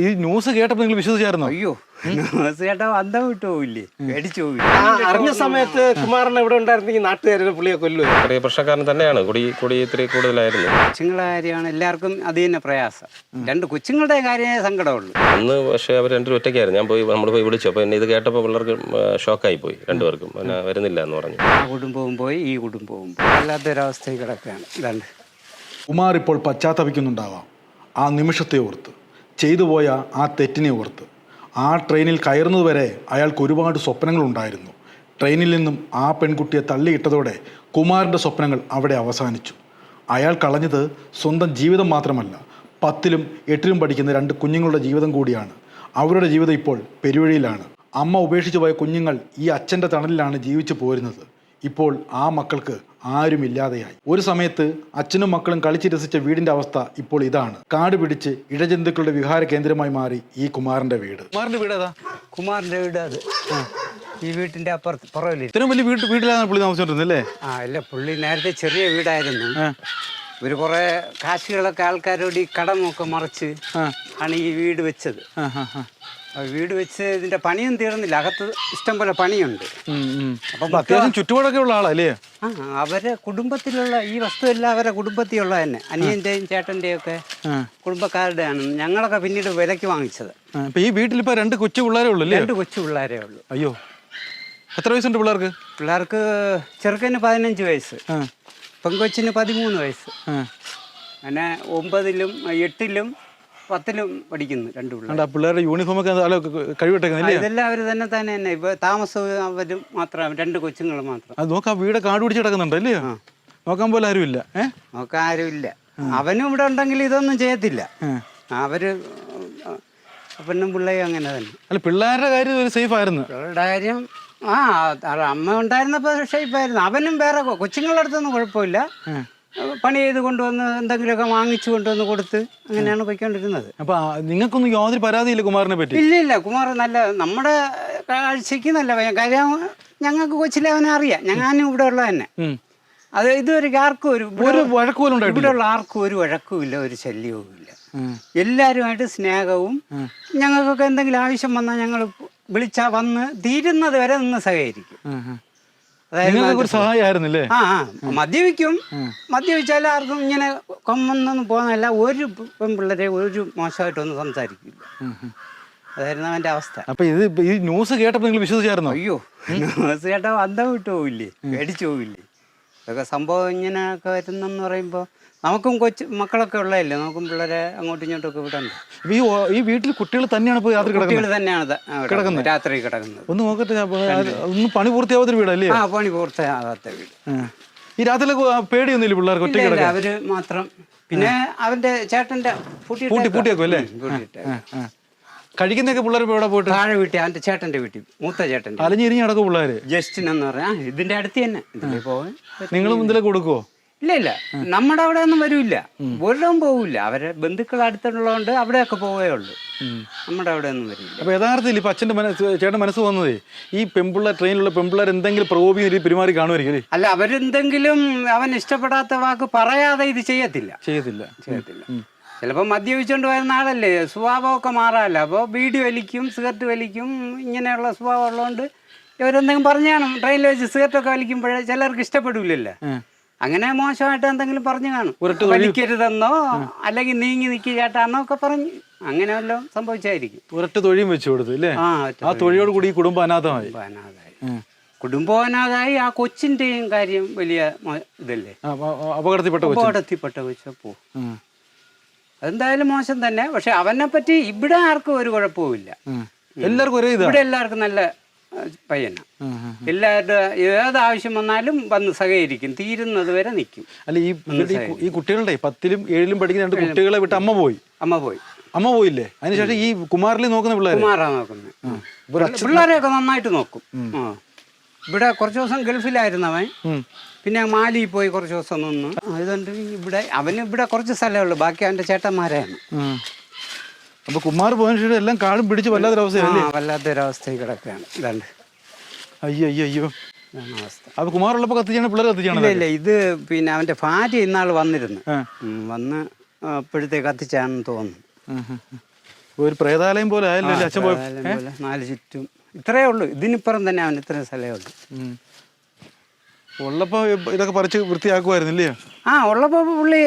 ഈ ന്യൂസ് കേട്ടപ്പോൾ നിങ്ങൾ വിശ്വസിച്ചായിരുന്നോ? അയ്യോ, ന്യൂസ് കേട്ടാ അന്തം വിട്ടു പോവില്ലേ, പേടിച്ചു പോവില്ല. അറിഞ്ഞ സമയത്ത് കുമാരൻ എവിടെ ഉണ്ടായിരുന്നെങ്കിൽ നാട്ടുകാരുടെ പുള്ളിയെ കൊല്ലുക. ചെറിയ പ്രശ്നക്കാരൻ തന്നെയാണ്. കുടി ഇത്തിരി കൂടുതലായിരുന്നു. കൊച്ചുങ്ങളുടെ കാര്യമാണ് എല്ലാവർക്കും അത് തന്നെ പ്രയാസം. രണ്ട് കൊച്ചുങ്ങളുടെ കാര്യമേ സങ്കടമുള്ളൂ. അന്ന് പക്ഷേ അവർ രണ്ടുപേരും ഒറ്റയ്ക്കായിരുന്നു. നമ്മൾ പോയി വിളിച്ചു. അപ്പോൾ എന്നെ ഇത് കേട്ടപ്പോൾ പിള്ളേർക്ക് ഷോക്കായി പോയി രണ്ടുപേർക്കും. പിന്നെ വരുന്നില്ല എന്ന് പറഞ്ഞു. ആ കുടുംബവും പോയി, ഈ കുടുംബവും പോയി. വല്ലാത്തൊരവസ്ഥയിൽ കിടക്കുകയാണ്. ഇതാണ് കുമാർ ഇപ്പോൾ പശ്ചാത്തപിക്കുന്നുണ്ടാവാം. ആ നിമിഷത്തെ ഓർത്ത്, ചെയ്തു പോയ ആ തെറ്റിനെ ഓർത്ത്. ആ ട്രെയിനിൽ കയറുന്നതുവരെ അയാൾക്ക് ഒരുപാട് സ്വപ്നങ്ങളുണ്ടായിരുന്നു. ട്രെയിനിൽ നിന്നും ആ പെൺകുട്ടിയെ തള്ളിയിട്ടതോടെ കുമാറിൻ്റെ സ്വപ്നങ്ങൾ അവിടെ അവസാനിച്ചു. അയാൾ കളഞ്ഞത് സ്വന്തം ജീവിതം മാത്രമല്ല, 10ലും 8ലും പഠിക്കുന്ന 2 കുഞ്ഞുങ്ങളുടെ ജീവിതം കൂടിയാണ്. അവരുടെ ജീവിതം ഇപ്പോൾ പെരുവഴിയിലാണ്. അമ്മ ഉപേക്ഷിച്ചു പോയ കുഞ്ഞുങ്ങൾ ഈ അച്ഛൻ്റെ തണലിലാണ് ജീവിച്ചു പോരുന്നത്. ഇപ്പോൾ ആ മക്കൾക്ക് ആരുമില്ലാതെയായി. ഒരു സമയത്ത് അച്ഛനും മക്കളും കളിച്ച് രസിച്ച വീടിന്റെ അവസ്ഥ ഇപ്പോൾ ഇതാണ്. കാട് പിടിച്ച് ഇഴജന്തുക്കളുടെ വിഹാര കേന്ദ്രമായി മാറി ഈ കുമാറിന്റെ വീട്. കുമാറിന്റെ വീട് ഏതാ? കുമാറിന്റെ വീട് അത്. ഈ വീട്ടിന്റെ അപ്പുറത്ത് പുറകിൽ ഇത്രയും വലിയ വീട്ടിലാണ് പുള്ളി താമസിച്ചോണ്ടിരുന്നല്ലേ? അല്ല, പുള്ളി നേരത്തെ ചെറിയ വീടായിരുന്നു. ഒരു കുറെ കാശുകളൊക്കെ ആൾക്കാരോട് ഈ കടമൊക്കെ മറിച്ച് ആണ് ഈ വീട് വെച്ചത്. വീട് വെച്ച് ഇതിന്റെ പണിയും തീർന്നില്ല. അകത്ത് ഇഷ്ടം പോലെ പണിയുണ്ട്. അപ്പം അത്യാവശ്യം ചുറ്റുപാടൊക്കെ ഉള്ള ആളല്ലേ? അവരെ കുടുംബത്തിലുള്ള ഈ വസ്തു എല്ലാം അവരെ കുടുംബത്തിലുള്ള തന്നെ. അനിയന്റെയും ചേട്ടന്റെയും ഒക്കെ കുടുംബക്കാരുടെയാണ്. ഞങ്ങളൊക്കെ പിന്നീട് വിലക്ക് വാങ്ങിച്ചത്. ഈ വീട്ടിൽ ഇപ്പൊ 2 കൊച്ചു പിള്ളേരേ ഉള്ളൂ? 2 കൊച്ചു പിള്ളേരേ ഉള്ളൂ. അയ്യോ, എത്ര വയസ്സുണ്ട് പിള്ളേർക്ക്? പിള്ളേർക്ക് ചെറുക്കന് 15 വയസ്സ്, പെങ്കൊച്ചിന് 13 വയസ്സ്. അങ്ങനെ 9ലും 8ലും 10ലും പഠിക്കുന്നു 2 പിള്ളേർ. പിള്ളേരുടെ യൂണിഫോം ഒക്കെ കഴിവിട്ടേക്കുന്നില്ല? ഇതെല്ലാം അവർ തന്നെ ഇപ്പൊ താമസവും അവരും മാത്രം, 2 കൊച്ചുങ്ങൾ മാത്രം. അത് നോക്കാം, വീട് കാട് പിടിച്ച് കിടക്കുന്നുണ്ട് അല്ലേ? നോക്കാൻ പോലെ ആരുമില്ല. നോക്കാൻ ആരുമില്ല. അവനും ഇവിടെ ഉണ്ടെങ്കിൽ ഇതൊന്നും ചെയ്യത്തില്ല. അവര് പെണ്ണും പിള്ളയും അങ്ങനെ തന്നെ. അല്ല, പിള്ളേരുടെ കാര്യം ഒരു സേഫ് ആയിരുന്നു. പിള്ളേരുടെ കാര്യം അമ്മ ഉണ്ടായിരുന്നപ്പോ സേഫായിരുന്നു. അവനും വേറെ കൊച്ചുങ്ങളുടെ അടുത്തൊന്നും കുഴപ്പമില്ല. പണി ചെയ്ത് കൊണ്ടുവന്ന് എന്തെങ്കിലുമൊക്കെ വാങ്ങിച്ചു കൊണ്ടുവന്ന് കൊടുത്ത് അങ്ങനെയാണ് പോയിക്കൊണ്ടിരുന്നത്. അപ്പൊ നിങ്ങൾക്കൊന്നും യാതൊരു പരാതിയില്ല കുമാറിനെ പറ്റി? ഇല്ല, കുമാർ നല്ല, നമ്മുടെ കാഴ്ചക്ക് നല്ല കാര്യം. ഞങ്ങൾക്ക് കൊച്ചിലെ അവനെ അറിയാം. ഞാനും ഇവിടെ ഉള്ള തന്നെ. അത് ഇതുവരെ ആർക്കും ഒരു വഴക്കുപോലും ഇവിടെ ഉള്ള ആർക്കും ഒരു വഴക്കുമില്ല, ഒരു ശല്യവും ഇല്ല. എല്ലാവരുമായിട്ട് സ്നേഹവും. ഞങ്ങൾക്കൊക്കെ എന്തെങ്കിലും ആവശ്യം വന്നാൽ ഞങ്ങൾ വിളിച്ചാൽ വന്ന് തീരുന്നത് വരെ നിന്ന് സഹകരിക്കും. സഹായമായിരുന്നില്ലേ? മദ്യപിക്കും. മദ്യപിച്ചാൽ ആർക്കും ഇങ്ങനെ കൊമ്പൊന്നും പോകുന്നതല്ല. ഒരു പെൺപിള്ളേരെ ഒരു മോശമായിട്ടൊന്നും സംസാരിക്കില്ല. അതായിരുന്നു അവന്റെ അവസ്ഥ. അപ്പൊ ഈ ന്യൂസ് കേട്ടപ്പോൾ നിങ്ങൾ വിശ്വസിച്ചായിരുന്നോ? അയ്യോ, ന്യൂസ് കേട്ടാ അന്തം വിട്ടു പോവില്ലേ, പേടിച്ചു പോവില്ലേ? ഇതൊക്കെ സംഭവം ഇങ്ങനെയൊക്കെ വരുന്നെന്ന് പറയുമ്പോൾ നമുക്കും മക്കളൊക്കെ ഉള്ളതല്ലേ, നമുക്കും പിള്ളേരെ അങ്ങോട്ടും ഇങ്ങോട്ടും ഒക്കെ വിടണ്ട. ഈ വീട്ടിൽ കുട്ടികൾ തന്നെയാണ് കുട്ടികൾ തന്നെയാണ് കിടക്കുന്നത്, രാത്രി കിടക്കുന്നത്. ഒന്ന് നോക്കട്ടെ, ഒന്നും പണി പൂർത്തിയാവാത്തൊരു വീടല്ലേ? പണി പൂർത്തിയാകാത്ത വീട്. ഈ രാത്രിയിലൊക്കെ പേടിയൊന്നുമില്ല പിള്ളേർക്ക്? ഒറ്റ അവര് മാത്രം. പിന്നെ അവന്റെ ചേട്ടന്റെ പൂട്ടിയേക്കും അല്ലേ? കഴിക്കുന്നൊക്കെ പിള്ളേർ എവിടെ പോയിട്ട്? താഴെ വീട്ടിൽ, അവന്റെ ചേട്ടന്റെ വീട്ടിൽ, മൂത്ത ചേട്ടന്റെ. അലഞ്ഞിരിഞ്ഞ് നടക്കും പിള്ളേര്. ജസ്റ്റിനെന്ന് പറയാ, ഇതിന്റെ അടുത്ത് തന്നെ. ഇതിൽ പോവാൻ നിങ്ങളും ഇതിലേക്ക് കൊടുക്കുവോ? ഇല്ല, നമ്മുടെ അവിടെ ഒന്നും വരില്ല, ഒരിടവും പോവില്ല. അവരെ ബന്ധുക്കൾ അടുത്തുള്ളതുകൊണ്ട് അവിടെയൊക്കെ പോവേ ഉള്ളൂ. നമ്മുടെ അവിടെ ഒന്നും വരില്ല. അപ്പൊ യഥാർത്ഥത്തിൽ ഇപ്പൊ ചേട്ടൻ മനസ്സ് വന്നതേ ഈ പെൺപിള്ളേർ, ട്രെയിനിലുള്ള പെൺപിള്ളേർ എന്തെങ്കിലും പ്രകോപിക്കുന്ന പെരുമാറി കാണുമായിരിക്കും. അല്ല, അവരെന്തെങ്കിലും അവൻ ഇഷ്ടപ്പെടാത്ത വാക്ക് പറയാതെ ഇത് ചെയ്യത്തില്ല. ചിലപ്പോൾ മദ്യപിച്ചുകൊണ്ട് വരുന്ന ആളല്ലേ, സ്വഭാവമൊക്കെ മാറാമല്ലോ. അപ്പോൾ ബീഡി വലിക്കും, സിഗരറ്റ് വലിക്കും, ഇങ്ങനെയുള്ള സ്വഭാവം ഉള്ളതുകൊണ്ട് ഇവരെന്തെങ്കിലും പറഞ്ഞു കാണും. ട്രെയിനിൽ വെച്ച് സിഗരറ്റൊക്കെ വലിക്കുമ്പോഴേ ചിലർക്ക് ഇഷ്ടപ്പെടില്ലല്ലോ. അങ്ങനെ മോശമായിട്ട് എന്തെങ്കിലും പറഞ്ഞു കാണും. വലിക്കരുതെന്നോ അല്ലെങ്കിൽ നീങ്ങി നിൽക്കി ചേട്ടാന്നോ ഒക്കെ പറഞ്ഞ് അങ്ങനെ വല്ലതും സംഭവിച്ചായിരിക്കും. ഒരൊറ്റ തൊഴിയും വെച്ചു കൊടുത്തു അല്ലേ? ആ തൊഴിയോട് കൂടി ഈ കുടുംബം അനാഥമായി. കുടുംബം അനാഥായി. ആ കൊച്ചിന്റെയും കാര്യം വലിയ ഇതല്ലേ, അപകടത്തിൽപ്പെട്ട കൊച്ചപ്പോ. അതെന്തായാലും മോശം തന്നെ. പക്ഷെ അവനെ പറ്റി ഇവിടെ ആർക്കും ഒരു കുഴപ്പവുമില്ല. ഇവിടെ എല്ലാവർക്കും നല്ല പയ്യനാ. എല്ലാവരുടെ ഏതാവശ്യം വന്നാലും വന്ന് സഹകരിക്കും, തീരുന്നത് വരെ നിൽക്കും. അല്ല, ഈ കുട്ടികളുടെ 10ലും 7ലും പഠിക്കുന്ന 2 കുട്ടികളെ വിട്ട് അമ്മ പോയില്ലേ? അതിനുശേഷം ഈ കുമാറിനെ നോക്കുന്ന കുമാറാ നോക്കുന്നത്. പിള്ളേരെയൊക്കെ നന്നായിട്ട് നോക്കും. ഇവിടെ കുറച്ച് ദിവസം ഗൾഫിലായിരുന്നവൻ. പിന്നെ മാലിയിൽ പോയി കുറച്ച് ദിവസം നിന്ന്. അതുകൊണ്ട് ഇവിടെ കുറച്ച് സ്ഥലമേ ഉള്ളൂ, ബാക്കി അവന്റെ ചേട്ടന്മാരാണ്. അപ്പൊ കുമാർ പോയതിനു ശേഷം എല്ലാം കാടും പിടിച്ച് വല്ലാത്തൊരവസ്ഥയിൽ കിടക്കുകയാണ്. ഇതാണ്ട് അയ്യോ. അപ്പൊ കുമാറുള്ളപ്പോ കത്തിച്ചാണ് പിള്ളേർ കത്തിച്ചാണ്? ഇല്ല, ഇത് പിന്നെ അവന്റെ ഭാര്യ ഇന്നാൾ വന്നിരുന്നു. വന്ന് അപ്പോഴത്തേക്ക് കത്തിച്ചാണെന്ന് തോന്നുന്നു. ഒരു പ്രേതാലയം പോലെ ആയല്ലേ അച്ഛൻ പോയി? പോലെ 4 ചുറ്റും ഇത്രയേ ഉള്ളൂ. ഇതിനിപ്പുറം തന്നെ അവൻ ഇത്രയും സ്ഥലമേ ഉള്ളൂ. ഉള്ളപ്പോ ഇതൊക്കെ പറിച്ച് വൃത്തിയാക്കുമായിരുന്നില്ലേ? ഉള്ളപ്പോ പുള്ളി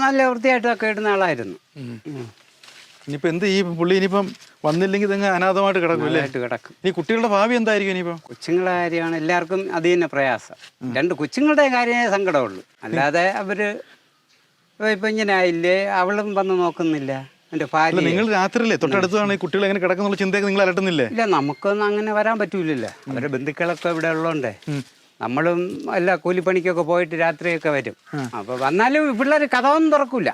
നല്ല വൃത്തിയായിട്ടൊക്കെ ഇടുന്ന ആളായിരുന്നു. ഇനിയിപ്പോ എന്ത് ഈ പുള്ളി ഇനിയിപ്പം വന്നില്ലെങ്കിൽ ഇതങ്ങ് അനാഥമായിട്ട് കിടക്കും അല്ലേ? കിടക്കും. ഈ കുട്ടികളുടെ ഭാവി എന്തായിരിക്കും ഇനിയിപ്പം? കൊച്ചുങ്ങളുടെ കാര്യമാണ് എല്ലാവർക്കും അത് തന്നെ പ്രയാസം. 2 കൊച്ചുങ്ങളുടെ കാര്യമേ സങ്കടമുള്ളൂ. അല്ലാതെ അവര് ഇപ്പൊ ഇങ്ങനെ ആയില്ലേ, അവളും വന്ന് നോക്കുന്നില്ല. എന്റെ ഭാര്യ നിങ്ങൾ രാത്രിയില്ലേ തൊട്ടടുത്താണ് ഈ കുട്ടികൾ എങ്ങനെ കിടക്കുന്നുള്ള ചിന്തയൊക്കെ നിങ്ങൾ അലട്ടുന്നില്ലേ? ഇല്ല, നമുക്കൊന്നും അങ്ങനെ വരാൻ പറ്റൂലല്ലോ. അവരുടെ ബന്ധുക്കളൊക്കെ ഇവിടെ ഉള്ളതുകൊണ്ടേ നമ്മളും എല്ലാ കൂലിപ്പണിക്കൊക്കെ പോയിട്ട് രാത്രിയൊക്കെ വരും. അപ്പൊ വന്നാലും പിള്ളേർ കഥവൊന്നും തുറക്കൂല.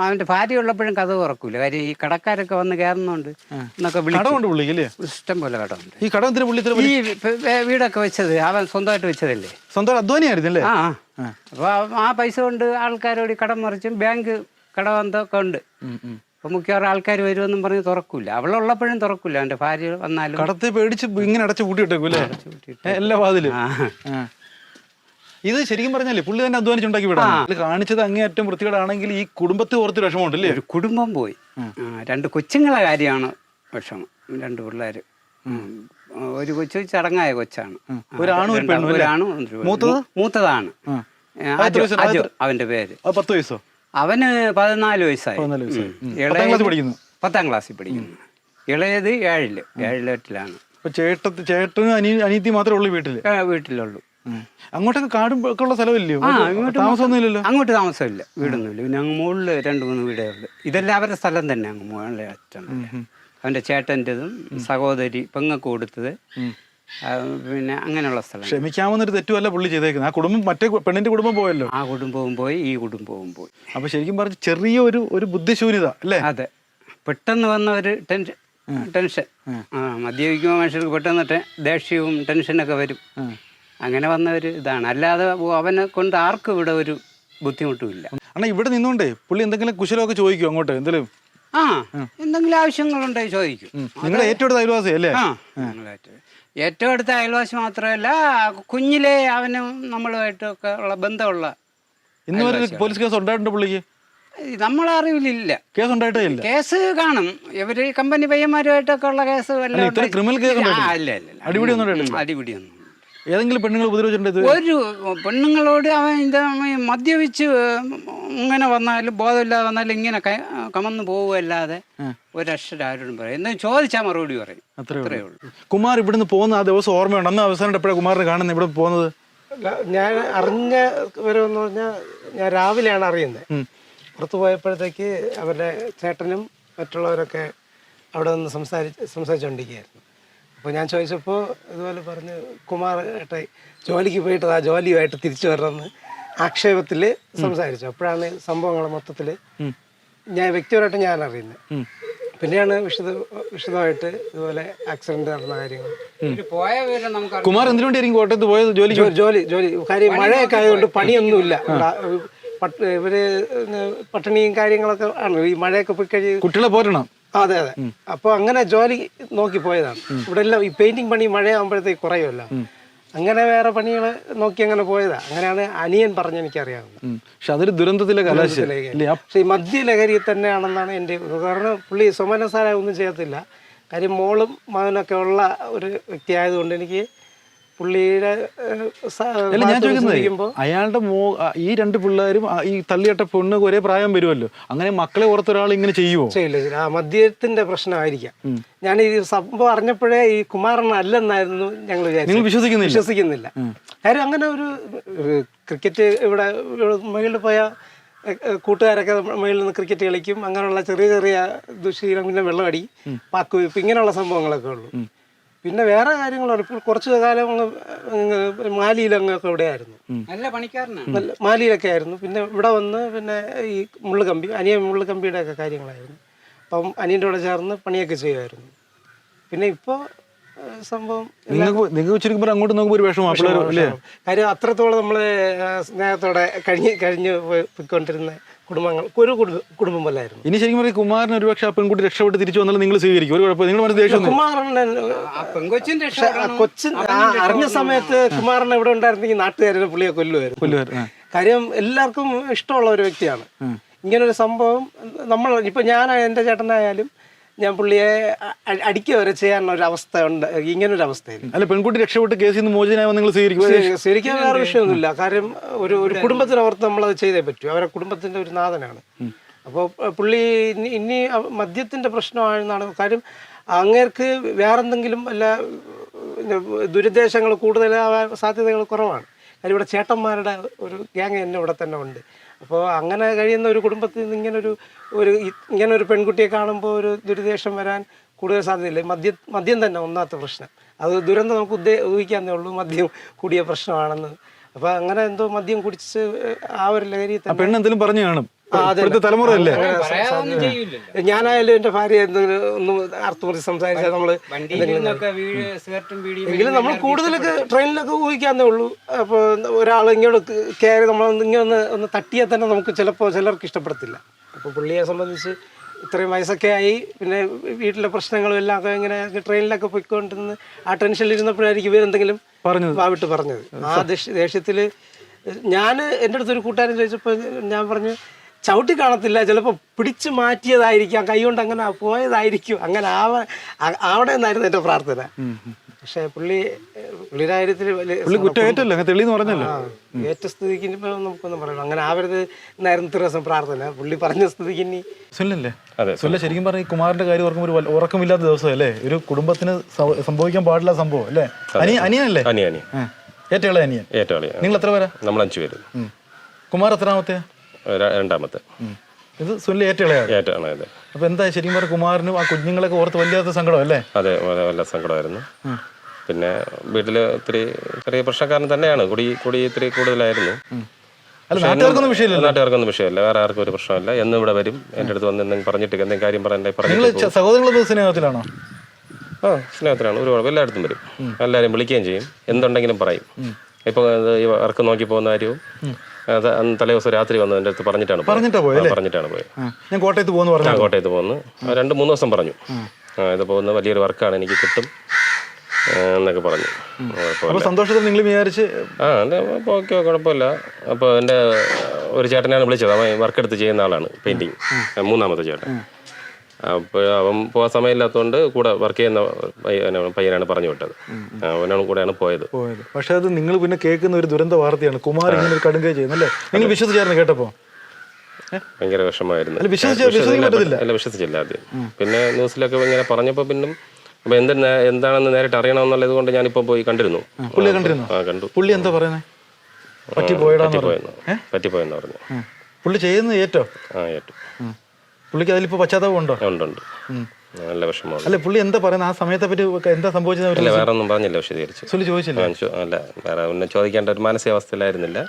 അവന്റെ ഭാര്യ ഉള്ളപ്പോഴും കഥ തുറക്കൂല. കാര്യം ഈ കടക്കാരൊക്കെ വന്ന് കയറുന്നുണ്ട് എന്നൊക്കെ വിളിക്കില്ലേ? ഇഷ്ടം പോലെ കടമുണ്ട്. ഈ കടത്തിന് ഈ വീടൊക്കെ വെച്ചത് അവൻ സ്വന്തമായിട്ട് വെച്ചതല്ലേ, സ്വന്തം അധ്വാനിയായിരുന്നല്ലേ? അപ്പൊ ആ പൈസ കൊണ്ട് ആൾക്കാരോട് കടം മറിച്ചും ബാങ്ക് കടബന്ധമൊക്കെ ഉണ്ട്. അപ്പൊ മിക്കവാറും ആൾക്കാർ വരുമെന്നും പറഞ്ഞ് തുറക്കൂല. അവളുള്ളപ്പോഴും തുറക്കൂല. അവന്റെ ഭാര്യ വന്നാലും കടത്തെ പേടിച്ച് ഇങ്ങനെ അടച്ചു പൂട്ടിയിട്ടേക്കൂല്ലേ എല്ലാ വാതിലും? ഇത് ശരിക്കും പറഞ്ഞാലേ പുള്ളി തന്നെ അധ്വാനിച്ചുണ്ടാക്കി വിടാം. കാണിച്ചത് അങ്ങേയറ്റം വൃത്തികേടാണെങ്കിൽ ഈ കുടുംബത്തെ ഓർത്ത് വിഷമമുണ്ടല്ലേ? ഒരു കുടുംബം പോയി. 2 കൊച്ചുങ്ങളെ കാര്യമാണ് വിഷമം. 2 പിള്ളേര്. ഒരു കൊച്ചു ചടങ്ങായ കൊച്ചാണ്. ഒരാണും മൂത്തതാണ്. അവന്റെ പേര് 10 വയസ്സോ? അവന് 14 വയസ്സായി. 10ാം ക്ലാസ്സിൽ പഠിക്കുന്നു. ഇളയത് 7-ല് 8-ലാണ്. ചേട്ടനും അനിയത്തി മാത്രമേ ഉള്ളൂ വീട്ടിലുള്ളൂ. അങ്ങോട്ടൊക്കെ കാടും ഒക്കെ ഉള്ള സ്ഥലമില്ലയോ? താമസമൊന്നുമില്ലല്ലോ? അങ്ങോട്ട് താമസമില്ല, വീടൊന്നുമില്ല. പിന്നെ അങ്ങ് മുകളിൽ 2-3 വീടേ ഉള്ളു. ഇതെല്ലാം അവരുടെ സ്ഥലം തന്നെ. അങ്ങ് മുകളിലെ അച്ഛൻ അവന്റെ ചേട്ടൻ്റെതും സഹോദരി പെങ്ങക്ക് കൊടുത്തത്, പിന്നെ അങ്ങനെയുള്ള സ്ഥലം. ക്ഷമിക്കാവുന്നൊരു തെറ്റുമല്ല പുള്ളി ചെയ്തേക്കുന്നത്. ആ കുടുംബം മറ്റേ പെണ്ണിന്റെ കുടുംബം പോയല്ലോ. ആ കുടുംബവും പോയി, ഈ കുടുംബവും പോയി. അപ്പൊ ശരിക്കും പറഞ്ഞ ചെറിയ ഒരു ബുദ്ധിശൂന്യത അല്ലേ? അതെ, പെട്ടെന്ന് വന്ന ഒരു ടെൻഷൻ. മദ്യപിക്കുമ്പോൾ മനുഷ്യർക്ക് പെട്ടെന്ന് ദേഷ്യവും ടെൻഷനൊക്കെ വരും. അങ്ങനെ വന്ന ഒരു ഇതാണ്. അല്ലാതെ അവനെ കൊണ്ട് ആർക്കും ഇവിടെ ഒരു ബുദ്ധിമുട്ടുമില്ല. അണ്ണാ ഇവിടെ നിന്നോണ്ടേ പുള്ളി എന്തെങ്കിലും കുശലമൊക്കെ ചോദിക്കും അങ്ങോട്ട്? എന്തെങ്കിലും എന്തെങ്കിലും ആവശ്യങ്ങളുണ്ടെങ്കിൽ ചോദിക്കും. നിങ്ങളുടെ ഏറ്റവും അടുത്ത അയൽവാസി അല്ലേ? ഏറ്റവും അടുത്ത അയൽവാസി മാത്രമല്ല, കുഞ്ഞിലെ അവനും നമ്മളുമായിട്ടൊക്കെ ഉള്ള ബന്ധമുള്ള. ഇന്ന് വരെ പോലീസ് കേസ് ഉണ്ടായിട്ടുണ്ട് പുള്ളിക്ക്? നമ്മളെ അറിവിലില്ല. കേസ് ഉണ്ടായിട്ടേ ഇല്ല. കേസ് കാണും. ഇവര് കമ്പനി പയ്യന്മാരുമായിട്ടൊക്കെ ഉള്ള കേസ് ക്രിമിനൽ കേസ് അടിപിടിയൊന്നും. ഏതെങ്കിലും പെണ്ണുങ്ങൾ ഉപദ്രവിച്ചിട്ടുണ്ട്? ഒരു പെണ്ണുങ്ങളോട് അവൻ മദ്യപിച്ച് ഇങ്ങനെ വന്നാലും ബോധമില്ലാതെ വന്നാലും ഇങ്ങനെ കമന്ന് പോവുകയല്ലാതെ ഒരക്ഷരം ആരോടും പറയും. എന്തെങ്കിലും ചോദിച്ചാൽ മറുപടി പറയും. അത്രേ ഉള്ളൂ. കുമാർ ഇവിടുന്ന് പോകുന്ന ആ ദിവസം ഓർമ്മയുണ്ട്? അന്ന് അവസാനം എപ്പോഴാണ് കുമാറിനെ കാണുന്നത് ഇവിടെ പോകുന്നത്? ഞാൻ അറിഞ്ഞ വിവരമെന്ന് പറഞ്ഞാൽ ഞാൻ രാവിലെയാണ് അറിയുന്നത്. പുറത്തു പോയപ്പോഴത്തേക്ക് അവരുടെ ചേട്ടനും മറ്റുള്ളവരൊക്കെ അവിടെ നിന്ന് സംസാരിച്ചുകൊണ്ടിരിക്കുകയായിരുന്നു. അപ്പോൾ ഞാൻ ചോദിച്ചപ്പോൾ ഇതുപോലെ പറഞ്ഞ് കുമാർ ഏട്ട ജോലിക്ക് പോയിട്ട് ആ ജോലിയുമായിട്ട് തിരിച്ചു വരണമെന്ന് ആക്ഷേപത്തിൽ സംസാരിച്ചു. അപ്പോഴാണ് സംഭവങ്ങൾ മൊത്തത്തിൽ വ്യക്തിപരമായിട്ട് ഞാൻ അറിയുന്നത്. പിന്നെയാണ് വിശദമായിട്ട് ഇതുപോലെ ആക്സിഡന്റ് നടന്ന കാര്യങ്ങൾ. കുമാർ എന്തിനു വേണ്ടിയായിരിക്കും കോട്ടയത്ത് പോയത്? ജോലി കാര്യം മഴയൊക്കെ ആയതുകൊണ്ട് പണിയൊന്നുമില്ല. ഇവര് പട്ടിണിയും കാര്യങ്ങളൊക്കെ ആണ്. ഈ മഴയൊക്കെ പോയി കഴിഞ്ഞ് കുട്ടികളെ പോരണം. അതെ. അപ്പൊ അങ്ങനെ ജോലി നോക്കി പോയതാണ്. ഇവിടെ എല്ലാം ഈ പെയിന്റിങ് പണി മഴയാകുമ്പോഴത്തേക്ക് കുറയുമല്ലോ. അങ്ങനെ വേറെ പണികൾ നോക്കി അങ്ങനെ പോയതാ. അങ്ങനെയാണ് അനിയൻ പറഞ്ഞ് എനിക്കറിയാവുന്നത്. പക്ഷെ അതൊരു ദുരന്തത്തിലെ പക്ഷെ ഈ മദ്യലഹരി തന്നെയാണെന്നാണ് എൻ്റെ. കാരണം പുള്ളി സോമനസാര ഒന്നും ചെയ്യത്തില്ല. കാര്യം മോളും മകനൊക്കെ ഉള്ള ഒരു വ്യക്തി ആയതുകൊണ്ട് എനിക്ക് പുള്ളിയുടെ ഞാൻ ചോദിക്കുന്നത്, അയാളുടെ ഈ 2 പിള്ളേരും ഈ തള്ളിയിട്ട പെണ്ണ് ഒരേ പ്രായം വരുമല്ലോ, അങ്ങനെ മക്കളെ ഓർത്തൊരാൾ ഇങ്ങനെ ചെയ്യുമോ? ചെയ്യില്ല. ആ മദ്യത്തിന്റെ പ്രശ്നമായിരിക്കാം. ഞാൻ ഈ സംഭവം അറിഞ്ഞപ്പോഴേ ഈ കുമാരൻ അല്ലെന്നായിരുന്നു ഞങ്ങൾ വിശ്വസിക്കുന്നില്ല. കാര്യം അങ്ങനെ ഒരു ക്രിക്കറ്റ് ഇവിടെ മുകളിൽ പോയ കൂട്ടുകാരൊക്കെ മുകളിൽ നിന്ന് ക്രിക്കറ്റ് കളിക്കും. അങ്ങനെയുള്ള ചെറിയ ചെറിയ ദുശീലം, പിന്നെ വെള്ളമടി, പാക്കുവയ്പ്പ്, ഇങ്ങനെയുള്ള സംഭവങ്ങളൊക്കെ ഉള്ളൂ. പിന്നെ വേറെ കാര്യങ്ങളുണ്ട്. ഇപ്പോൾ കുറച്ചു കാലം മാലിയിലങ്ങൊക്കെ ഇവിടെയായിരുന്നു, മാലിയിലൊക്കെ ആയിരുന്നു. പിന്നെ ഇവിടെ വന്ന് പിന്നെ ഈ മുള്ളുകമ്പി, മുള്ളുകമ്പിയുടെ ഒക്കെ കാര്യങ്ങളായിരുന്നു. അപ്പം അനിയൻ്റെ കൂടെ ചേർന്ന് പണിയൊക്കെ ചെയ്യുമായിരുന്നു. പിന്നെ ഇപ്പോൾ സംഭവം അങ്ങോട്ട് നോക്കുമ്പോൾ ഒരു വിഷമം. കാര്യം അത്രത്തോളം നമ്മൾ സ്നേഹത്തോടെ കഴിഞ്ഞ് പോയിക്കൊണ്ടിരുന്ന കുടുംബങ്ങൾ ഒരു കുടുംബം പോലായിരുന്നു. ഇനി ശരിക്കും പറയും കുമാരൻ ഒരുപക്ഷെ ആ പെൺകുട്ടി രക്ഷപ്പെട്ട് തിരിച്ചു വന്നാലും നിങ്ങൾ സ്വീകരിക്കും? ഒരു കുഴപ്പം നിങ്ങൾ കൊച്ചിൻ അറിഞ്ഞ സമയത്ത് കുമാരൻ എവിടെ ഉണ്ടായിരുന്നെങ്കിൽ നാട്ടുകാരെ പുള്ളിയെ കൊല്ലുമായിരുന്നു. കാര്യം എല്ലാവർക്കും ഇഷ്ടമുള്ള ഒരു വ്യക്തിയാണ്. ഇങ്ങനൊരു സംഭവം നമ്മൾ ഇപ്പൊ ഞാൻ എൻ്റെ ചേട്ടനായാലും ഞാൻ പുള്ളിയെ അടിക്കുക വരെ ചെയ്യാനൊരു അവസ്ഥ ഉണ്ട്. ഇങ്ങനൊരു അവസ്ഥയിൽ അല്ല, പെൺകുട്ടി രക്ഷപ്പെട്ട് കേസിൽ നിന്ന് മോചിതനായി നിങ്ങൾ ശരിക്കും വേറെ വിഷയമൊന്നുമില്ല. കാര്യം ഒരു കുടുംബത്തിനോർത്ത് നമ്മളത് ചെയ്തേ പറ്റൂ. അവരെ കുടുംബത്തിന്റെ ഒരു നാഥനാണ്. അപ്പോൾ പുള്ളി ഇനി മദ്യത്തിന്റെ പ്രശ്നമാണെന്നാണ് കാര്യം. അങ്ങേർക്ക് വേറെന്തെങ്കിലും വല്ല ദുരുദ്ദേശങ്ങൾ കൂടുതലാവാൻ സാധ്യതകൾ കുറവാണ്. കാര്യം ഇവിടെ ചേട്ടന്മാരുടെ ഒരു ഗ്യാങ് തന്നെ ഇവിടെ തന്നെ ഉണ്ട്. അപ്പോൾ അങ്ങനെ കഴിയുന്ന ഒരു കുടുംബത്തിൽ നിന്ന് ഇങ്ങനൊരു പെൺകുട്ടിയെ കാണുമ്പോൾ ഒരു ദുരുദ്ദേശം വരാൻ കൂടുതൽ സാധ്യതയില്ല. മദ്യം തന്നെ ഒന്നാമത്തെ പ്രശ്നം. അത് ദുരന്തം നമുക്ക് ഊഹിക്കാന്നേ ഉള്ളൂ, മദ്യം കൂടിയ പ്രശ്നമാണെന്ന്. അപ്പോൾ അങ്ങനെ എന്തോ മദ്യം കുടിച്ച് ആ ഒരു ലഹരി പെണ്ണെന്തെങ്കിലും പറഞ്ഞു കാണും. തലമുറയല്ലേ, ഞാനായാലും എന്റെ ഭാര്യ എന്തെങ്കിലും ഒന്ന് അർത്ഥമുറിച്ച് സംസാരിച്ചാൽ നമ്മള് എങ്കിലും നമ്മൾ കൂടുതലൊക്കെ ട്രെയിനിലൊക്കെ ഊഹിക്കാന്നേ ഉള്ളൂ. അപ്പോൾ ഒരാൾ ഇങ്ങോട്ട് കയറി ഒന്ന് തട്ടിയാൽ തന്നെ നമുക്ക് ചിലർക്ക് ഇഷ്ടപ്പെടത്തില്ല. അപ്പോൾ പുള്ളിയെ സംബന്ധിച്ച് ഇത്രയും വയസ്സൊക്കെ ആയി, പിന്നെ വീട്ടിലെ പ്രശ്നങ്ങളും എല്ലാം ഒക്കെ ഇങ്ങനെ ട്രെയിനിലൊക്കെ പോയിക്കൊണ്ടിരുന്ന് ആ ടെൻഷനിലിരുന്നപ്പോഴായിരിക്കും ഇവരെന്തെങ്കിലും വാവിട്ട് പറഞ്ഞത്. ആ ദേഷ്യത്തിൽ ഞാൻ എൻ്റെ അടുത്തൊരു കൂട്ടുകാരൻ ചോദിച്ചപ്പോൾ ഞാൻ പറഞ്ഞു, ചവിട്ടി കാണത്തില്ല, ചിലപ്പോൾ പിടിച്ചു മാറ്റിയതായിരിക്കാം, കൈ കൊണ്ട് അങ്ങനെ പോയതായിരിക്കും, അങ്ങനെ ആവണേ എന്നായിരുന്നു എൻ്റെ പ്രാർത്ഥന. പക്ഷെ പുള്ളിയുടെ കാര്യത്തിൽ ഏറ്റ സ്ഥിതിക്ക് നമുക്കൊന്നും പറയണം, അങ്ങനെ ആവരുത് എന്നായിരുന്നു ഇത്ര ദിവസം പ്രാർത്ഥന. പുള്ളി പറഞ്ഞ സ്ഥിതിക്ക് ഇനി ശരിക്കും പറഞ്ഞ കുമാറിന്റെ കാര്യം ഓർക്കുമ്പോൾ ഒരു ഉറക്കമില്ലാത്ത ദിവസമല്ലേ, ഒരു കുടുംബത്തിന് സംഭവിക്കാൻ പാടില്ല സംഭവം അല്ലേ. അനിയനല്ലേ? ഏറ്റവും അനിയൻ. നിങ്ങൾ എത്ര പേരാ? നമ്മൾ 5 പേര്. കുമാർ എത്രാമത്തെ? രണ്ടാമത്തെ. ഇത് സുനിൽ ഏറ്റവും ഏറ്റവും. അപ്പൊ എന്താ ശരിക്കും പറഞ്ഞ കുമാറിനും ആ കുഞ്ഞുങ്ങളൊക്കെ ഓർത്ത് വലിയ സങ്കടം അല്ലേ? അതെ, വല്ല സങ്കടമായിരുന്നു. പിന്നെ വീട്ടില് ഇത്തിരി ചെറിയ പ്രശ്നക്കാരൻ തന്നെയാണ്, കുടി ഇത്തിരി കൂടുതലായിരുന്നു. നാട്ടുകാർക്കൊന്നും വിഷയമില്ല, വേറെ ആർക്കും ഒരു പ്രശ്നമില്ല. എന്നും ഇവിടെ വരും, എൻ്റെ അടുത്ത് വന്ന് എന്തെങ്കിലും പറഞ്ഞിട്ട് എന്തെങ്കിലും കാര്യം പറഞ്ഞു. സഹോദരങ്ങളൊക്കെ സ്നേഹത്തിലാണോ? സ്നേഹത്തിലാണ്. ഒരു കുഴപ്പം, എല്ലായിടത്തും വരും, എല്ലാവരും വിളിക്കുകയും ചെയ്യും, എന്തുണ്ടെങ്കിലും പറയും. ഇപ്പൊ ഈ വർക്ക് നോക്കി പോകുന്ന കാര്യവും തലേ ദിവസം രാത്രി വന്ന് എൻ്റെ അടുത്ത് പറഞ്ഞിട്ടാണ് പോയത്. ഞാൻ കോട്ടയത്ത് പോകുന്നു 2-3 ദിവസം പറഞ്ഞു, ഇത് പോകുന്ന വലിയൊരു വർക്കാണ്, എനിക്ക് കിട്ടും എന്നൊക്കെ പറഞ്ഞു. സന്തോഷത്തിൽ നിങ്ങൾ വിചാരിച്ച് ഓക്കെ, കുഴപ്പമില്ല. അപ്പോൾ എൻ്റെ ഒരു ചേട്ടനാണ് വിളിച്ചത്, അവൻ വർക്ക് എടുത്ത് ചെയ്യുന്ന ആളാണ്, പെയിന്റിങ്, 3ാമത്തെ ചേട്ടൻ. അപ്പോൾ അവൻ പോകാൻ സമയമില്ലാത്തതുകൊണ്ട് കൂടെ വർക്ക് ചെയ്യുന്ന പയ്യനാണ് പറഞ്ഞു വിട്ടത്, അവനാണ് കൂടെയാണ് പോയത്. പക്ഷെ അത് നിങ്ങൾ പിന്നെ കേൾക്കുന്ന ഒരു ദുരന്ത വാർത്തയാണ്, കുമാർ ഇങ്ങനെ ഒരു കടുങ്കൈ ചെയ്യുന്നല്ലേ. നിങ്ങൾ വിശ്വസിച്ചായിരുന്നു കേട്ടപ്പോ? ഭയങ്കര വിഷമമായിരുന്നു. അല്ല, വിശ്വസിച്ചില്ല ആദ്യം. പിന്നെ ന്യൂസിലൊക്കെ ഇങ്ങനെ പറഞ്ഞപ്പോൾ പിന്നും അപ്പൊ എന്താണെന്ന് നേരിട്ട് അറിയണമെന്നുള്ളത് കൊണ്ട് ഞാനിപ്പോ പോയി കണ്ടിരുന്നു. കണ്ടു. പുള്ളി എന്താ പറയുന്നത്? പറ്റിപ്പോയെന്ന് പറഞ്ഞു. പുള്ളി ചെയ്യുന്നത് ഏറ്റു. പുള്ളിക്ക് അതിലിപ്പോ പശ്ചാത്താപം ഉണ്ടോ? ഉണ്ട്. നല്ല വിഷമമാണ്. അല്ല, പുള്ളി എന്താ പറയുന്നത് ആ സമയത്തെ പറ്റി? എന്താ സംഭവിച്ചത്? വേറെ ഒന്നും പറഞ്ഞില്ല, വിശദീകരിച്ചു. അല്ല, വേറെ ഒന്നും ചോദിക്കേണ്ട ഒരു മാനസികാവസ്ഥയിലായിരുന്നില്ല,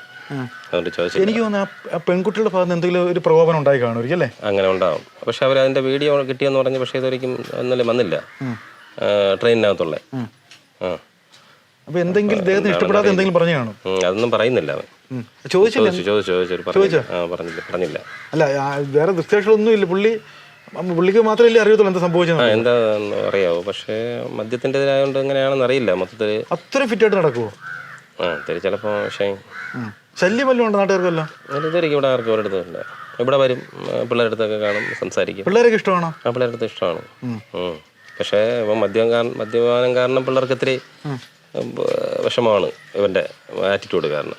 അതുകൊണ്ട് ചോദിച്ചു. എനിക്ക് തോന്നുന്നു ആ പെൺകുട്ടികളുടെ ഭാഗത്ത് എന്തെങ്കിലും ഒരു പ്രകോപനം ഉണ്ടായി കാണുമായിരിക്കും അല്ലേ? അങ്ങനെ ഉണ്ടാവും. പക്ഷെ അവർ അതിന്റെ വീഡിയോ കിട്ടിയെന്ന് പറഞ്ഞു, പക്ഷെ ഇതൊരിക്കും ഇന്നലെ വന്നില്ല ട്രെയിനിനകത്തുള്ള. അപ്പൊ എന്തെങ്കിലും ദേഹത്തിന് ഇഷ്ടപ്പെടാതെ എന്തെങ്കിലും പറഞ്ഞു കാണും? അതൊന്നും പറയുന്നില്ല അവൻ. പറഞ്ഞില്ല. അല്ല, വേറെ ദൃശ്യാക്ഷരമൊന്നും ഇല്ല. പുള്ളിക്ക് മാത്രമല്ലേ അറിയത്തുള്ളൂ എന്താ സംഭവിച്ചത്? എന്താ അറിയാവോ? പക്ഷേ മദ്യത്തിൻ്റെതായോണ്ട് എങ്ങനെയാണെന്ന് അറിയില്ല. മൊത്തത്തില് അത്രയും ഫിറ്റായിട്ട് നടക്കുവോ? ചിലപ്പോ ശല്യം വല്ലതും ഉണ്ട് നാട്ടുകാർക്കല്ലോ? ഇതുവരെയ്ക്കും ഇവിടെ ആർക്കും ഒരിടത്ത് ഇല്ല. ഇവിടെ വരും, പിള്ളേരുടെ അടുത്തൊക്കെ കാണും, സംസാരിക്കും. പിള്ളേരൊക്കെ ഇഷ്ടമാണോ? പിള്ളേരുടെ അടുത്ത് ഇഷ്ടമാണ്. പക്ഷേ ഇപ്പം മദ്യപാനം കാരണം പിള്ളേർക്ക് ഇത്തിരി വിഷമമാണ്, ഇവന്റെ ആറ്റിറ്റ്യൂഡ് കാരണം.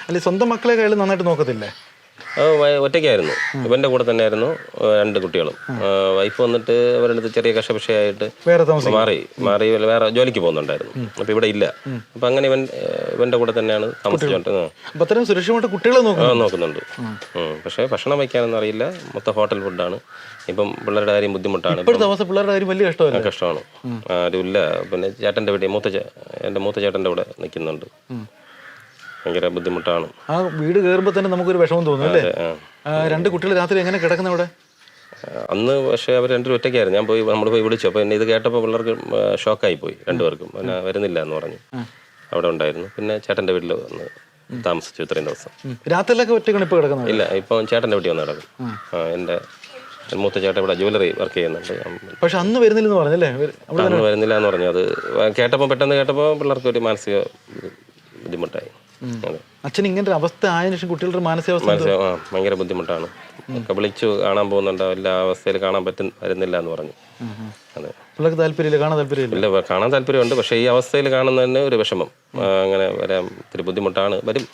അല്ലെ, സ്വന്തം മക്കളെ കയ്യിൽ നന്നായിട്ട് നോക്കത്തില്ലേ? ഒറ്റയ്ക്കായിരുന്നു, ഇവന്റെ കൂടെ തന്നെയായിരുന്നു 2 കുട്ടികളും. വൈഫ് വന്നിട്ട് അവരുടെ അടുത്ത് ചെറിയ കഷപക്ഷയായിട്ട് മാറി വേറെ ജോലിക്ക് പോകുന്നുണ്ടായിരുന്നു. അപ്പൊ ഇവിടെ ഇല്ല. അപ്പൊ അങ്ങനെ ഇവന്റെ കൂടെ തന്നെയാണ് താമസിച്ചോണ്ട് സുരക്ഷിതമായിട്ട് കുട്ടികളെ നോക്കുന്നുണ്ട്. പക്ഷെ ഭക്ഷണം വയ്ക്കാനൊന്നും അറിയില്ല, മൊത്തം ഹോട്ടൽ ഫുഡാണ്. ഇപ്പം പിള്ളേരുടെ കാര്യം ബുദ്ധിമുട്ടാണ്, കഷ്ടമാണ്. ആരുമില്ല. പിന്നെ ചേട്ടന്റെ വീട്ടിൽ എന്റെ മൂത്ത ചേട്ടന്റെ കൂടെ നിൽക്കുന്നുണ്ട്. ഭയങ്കര ബുദ്ധിമുട്ടാണ്. ആ വീട് കയറുമ്പോ തന്നെ നമുക്കൊരു വിഷമം തോന്നും അല്ലേ? 2 കുട്ടികൾ രാത്രി എങ്ങനെ കിടക്കുന്ന അവിടെ? അന്ന് പക്ഷെ അവർ 2 ഒറ്റയ്ക്കായിരുന്നു. നമ്മൾ പോയി വിളിച്ചു. അപ്പൊ ഇത് കേട്ടപ്പോൾ പിള്ളേർക്ക് ഷോക്കായി പോയി, 2 പേർക്കും. പിന്നെ വരുന്നില്ല എന്ന് പറഞ്ഞു. അവിടെ ഉണ്ടായിരുന്നു. പിന്നെ ചേട്ടന്റെ വീട്ടിൽ വന്ന് താമസിച്ചു ഇത്രയും ദിവസം. രാത്രിയിലൊക്കെ ഒറ്റയ്ക്കാണ് ഇപ്പൊ കിടക്കുന്നത്? ഇല്ല, ഇപ്പം ചേട്ടന്റെ വീട്ടിൽ വന്ന് കിടക്കും. എന്റെ മൂത്ത ചേട്ടൻ ഇവിടെ ജ്വല്ലറി വർക്ക് ചെയ്യുന്നുണ്ട്. പക്ഷെ അന്ന് വരുന്നില്ലെന്ന് പറഞ്ഞല്ലേ? അന്ന് വരുന്നില്ല എന്ന് പറഞ്ഞു. അത് പെട്ടെന്ന് കേട്ടപ്പോൾ പിള്ളേർക്ക് ഒരു മാനസിക ബുദ്ധിമുട്ടായി. അച്ഛൻ ഇങ്ങനെ അവസ്ഥ ആയതിനു ശേഷം കുട്ടികളുടെ മാനസികാവസ്ഥ ഭയങ്കര ബുദ്ധിമുട്ടാണ്. ഒക്കെ വിളിച്ചു കാണാൻ പോകുന്നുണ്ടോ, എല്ലാ അവസ്ഥയിൽ കാണാൻ വരുന്നില്ല എന്ന് പറഞ്ഞു. അതെ, പിള്ളേർക്ക് താല്പര്യമില്ല, കാണാൻ താല്പര്യമില്ല. ഇല്ല, കാണാൻ താല്പര്യമുണ്ട്, പക്ഷേ ഈ അവസ്ഥയിൽ കാണുന്നതിന് ഒരു വിഷമം. അങ്ങനെ വരാൻ ഇത്തിരി ബുദ്ധിമുട്ടാണ്. വരും,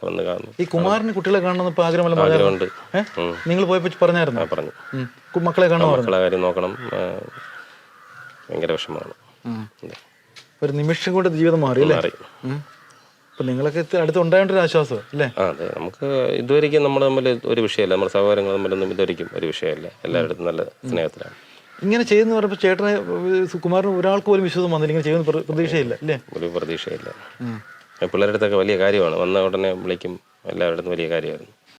വന്ന് കാണുന്നു. ഈ കുമാരന് കുട്ടികളെ കാണണമെന്ന് ആഗ്രഹമല്ല? ആഗ്രഹമുണ്ട്. നിങ്ങൾ പോയപ്പോ പറഞ്ഞായിരുന്നു? പറഞ്ഞു, മക്കളെ കാണണം, മക്കളെ കാര്യം നോക്കണം. ഭയങ്കര വിഷമമാണ്. ഒരു നിമിഷം കൊണ്ട് ജീവിതം മാറി അല്ലേ? അപ്പൊ നിങ്ങളൊക്കെ അടുത്ത് ഉണ്ടായൊരു ആശ്വാസം അല്ലേ? അതെ, നമുക്ക് ഇതുവരെയ്ക്കും നമ്മൾ തമ്മിൽ ഒരു വിഷയമല്ല, നമ്മുടെ സഹോദരങ്ങൾ തമ്മിലൊന്നും ഇതുവരെയ്ക്കും ഒരു വിഷയമല്ല. എല്ലാവരുടെ നല്ല സ്നേഹത്തിലാണ്. ഇങ്ങനെ ചെയ്യുന്ന പറയുമ്പോൾ ചേട്ടനെ കുമാരന് ഒരാൾക്ക് പോലും വിശ്വാസം വന്നില്ല, ഇങ്ങനെ ചെയ്യുന്ന പ്രതീക്ഷയില്ല അല്ലേ? ഒരു പ്രതീക്ഷയില്ല. പിള്ളേരുടെ അടുത്തൊക്കെ വലിയ കാര്യമാണ്, വന്ന ഉടനെ വിളിക്കും, എല്ലാവരുടെ അടുത്തും വലിയ കാര്യമായിരുന്നു.